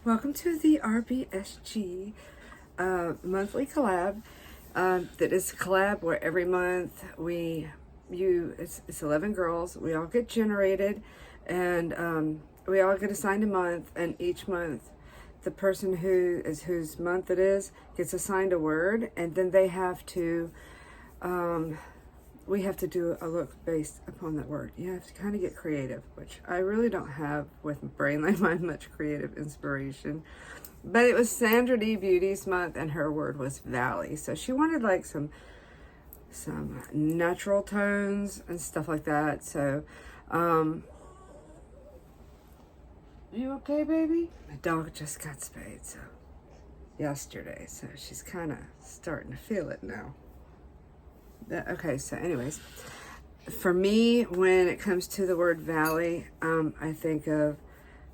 Welcome to the RBSG monthly collab. That is a collab where every month it's 11 girls. We all get generated, and we all get assigned a month. And each month, the person whose month it is gets assigned a word, and then they have to. We have to do a look based upon that word. You have to kind of get creative, which I really don't have with Brainline Mind much creative inspiration. But it was Sandra D. Beauty's month, and her word was valley. So she wanted like some natural tones and stuff like that. So, you okay, baby? My dog just got spayed, so yesterday. So she's kind of starting to feel it now. Okay, so anyways, for me, when it comes to the word valley, I think of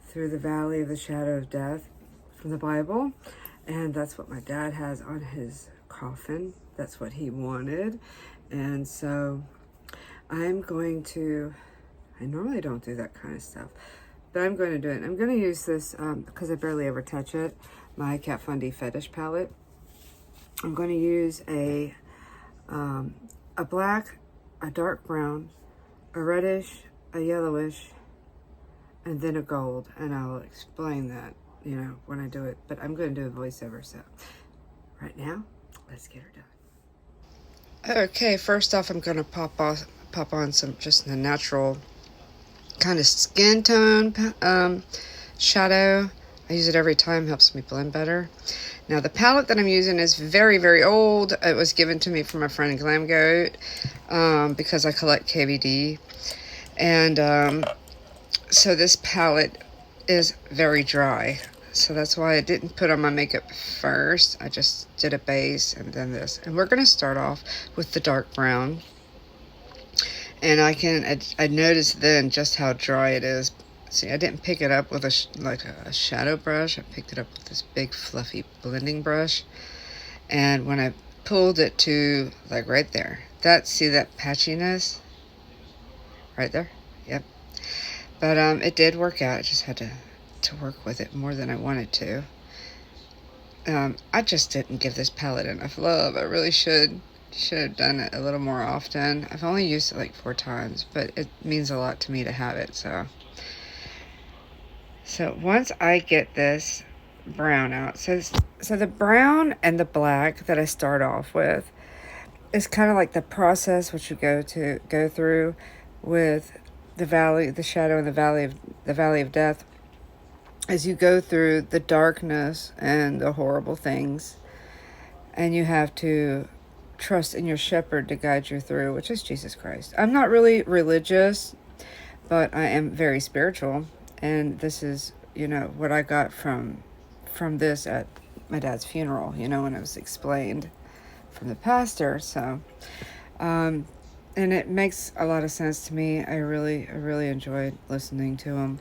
through the valley of the shadow of death from the Bible, and that's what my dad has on his coffin. That's what he wanted, and so I normally don't do that kind of stuff, but I'm going to do it. I'm going to use this, because I barely ever touch it, my Kat Von D fetish palette. I'm going to use a black, a dark brown, a reddish, a yellowish, and then a gold. And I'll explain that, when I do it. But I'm going to do a voiceover. So right now, let's get her done. Okay, first off, I'm going to pop on some just the natural kind of skin tone shadow. I use it every time, helps me blend better. Now the palette that I'm using is very, very old. It was given to me from my friend Glam Goat because I collect KVD. And so this palette is very dry. So that's why I didn't put on my makeup first. I just did a base and then this. And we're going to start off with the dark brown. And I noticed then just how dry it is. See, I didn't pick it up with a shadow brush. I picked it up with this big fluffy blending brush. And when I pulled it to like right there, see that patchiness? Right there? Yep. But it did work out. I just had to work with it more than I wanted to. I just didn't give this palette enough love. I really should have done it a little more often. I've only used it like 4 times, but it means a lot to me to have it, so once I get this brown out, so the brown and the black that I start off with is kind of like the process which you go through with the valley, the shadow, and the valley of death, as you go through the darkness and the horrible things, and you have to trust in your shepherd to guide you through, which is Jesus Christ. I'm not really religious, but I am very spiritual. And this is, what I got from this at my dad's funeral, when it was explained from the pastor. So, and it makes a lot of sense to me. I really enjoyed listening to him.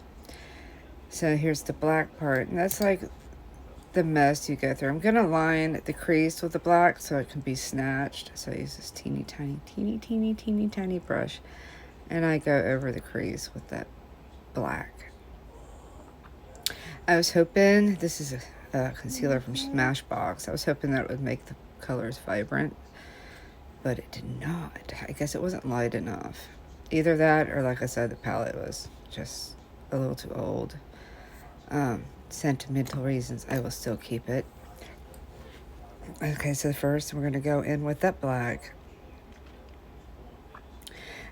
So here's the black part, and that's like the mess you go through. I'm going to line the crease with the black so it can be snatched. So I use this teeny tiny brush, and I go over the crease with that black. I was hoping, this is a concealer from Smashbox. I was hoping that it would make the colors vibrant, but it did not. I guess it wasn't light enough. Either that, or like I said, the palette was just a little too old. Sentimental reasons, I will still keep it. Okay, so first we're going to go in with that black.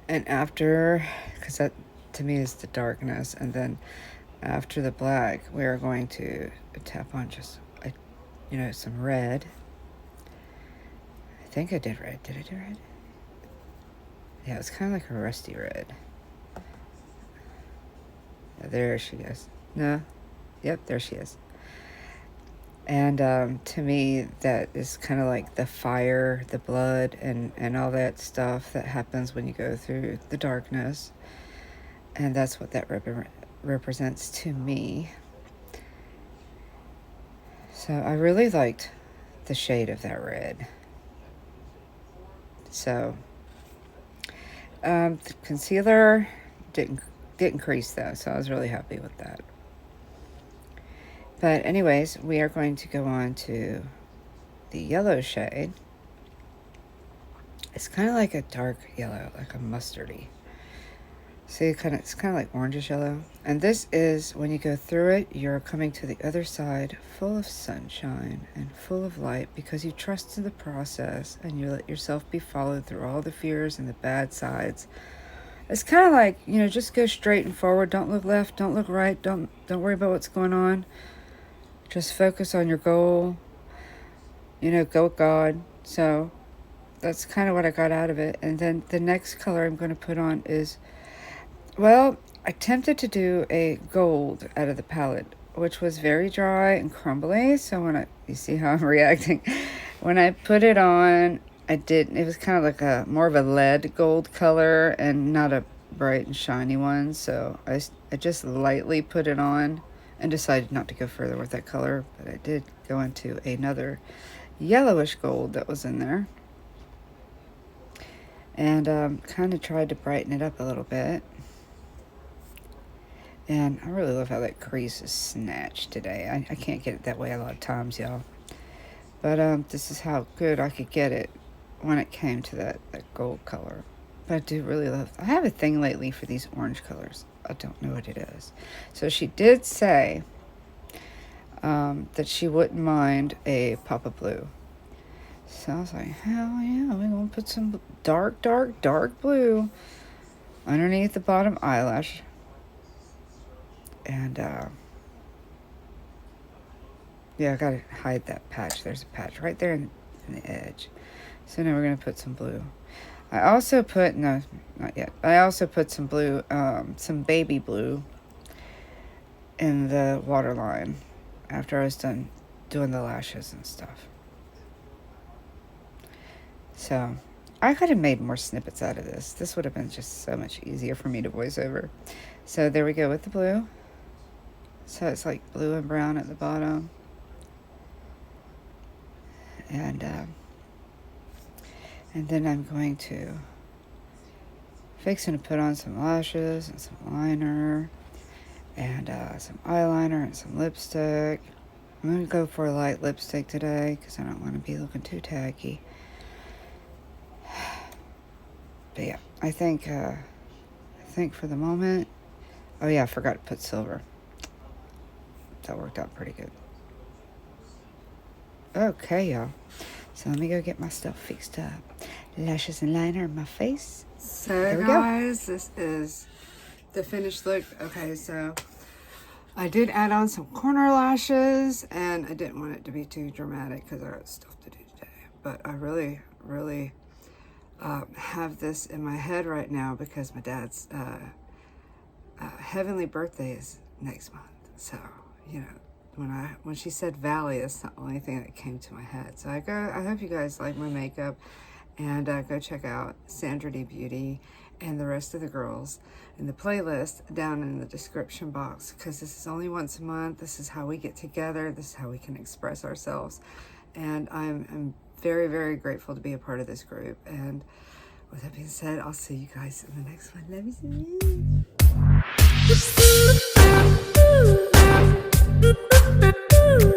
And after, because that to me is the darkness, and then after the black, we are going to tap on just, some red. I think I did red. Did I do red? Yeah, it's kind of like a rusty red. Yeah, there she goes. No. Yep, there she is. And to me, that is kind of like the fire, the blood, and all that stuff that happens when you go through the darkness. And that's what that represents to me. So I really liked the shade of that red. So the concealer didn't crease though, so I was really happy with that. But anyways, we are going to go on to the yellow shade. It's kind of like a dark yellow, like a mustardy. See, it's kind of like orangish yellow. And this is, when you go through it, you're coming to the other side full of sunshine and full of light because you trusted the process and you let yourself be followed through all the fears and the bad sides. It's kind of like, you know, just go straight and forward. Don't look left, don't look right, don't worry about what's going on. Just focus on your goal. You know, go with God. So that's kind of what I got out of it. And then the next color I'm going to put on is, well, I attempted to do a gold out of the palette, which was very dry and crumbly. So you see how I'm reacting. When I put it on, it was kind of like more of a lead gold color and not a bright and shiny one. So I just lightly put it on and decided not to go further with that color. But I did go into another yellowish gold that was in there. And kind of tried to brighten it up a little bit. And I really love how that crease is snatched today. I can't get it that way a lot of times, y'all. But this is how good I could get it when it came to that gold color. But I do really I have a thing lately for these orange colors. I don't know what it is. So she did say that she wouldn't mind a pop of blue. So I was like, hell yeah, we're going to put some dark blue underneath the bottom eyelash. And, yeah, I got to hide that patch. There's a patch right there in the edge. So now we're going to put some blue. I also put, no, not yet. I also put some blue, some baby blue in the waterline after I was done doing the lashes and stuff. So I could have made more snippets out of this. This would have been just so much easier for me to voice over. So there we go with the blue. So it's like blue and brown at the bottom. And then I'm going to fixing to put on some lashes and some liner and some eyeliner and some lipstick. I'm going to go for a light lipstick today because I don't want to be looking too tacky. But yeah, I think for the moment, oh yeah, I forgot to put silver. That worked out pretty good. Okay, y'all. So let me go get my stuff fixed up. Lashes and liner in my face. So guys, this is the finished look. Okay, so I did add on some corner lashes, and I didn't want it to be too dramatic because I got stuff to do today. But I really have this in my head right now because my dad's heavenly birthday is next month. So, you know, when she said Valley, that's the only thing that came to my head. So I hope you guys like my makeup, and go check out Sandra D Beauty and the rest of the girls in the playlist down in the description box, because this is only once a month. This is how we get together. This is how we can express ourselves. And I'm very, very grateful to be a part of this group. And with that being said, I'll see you guys in the next one. Love you so much.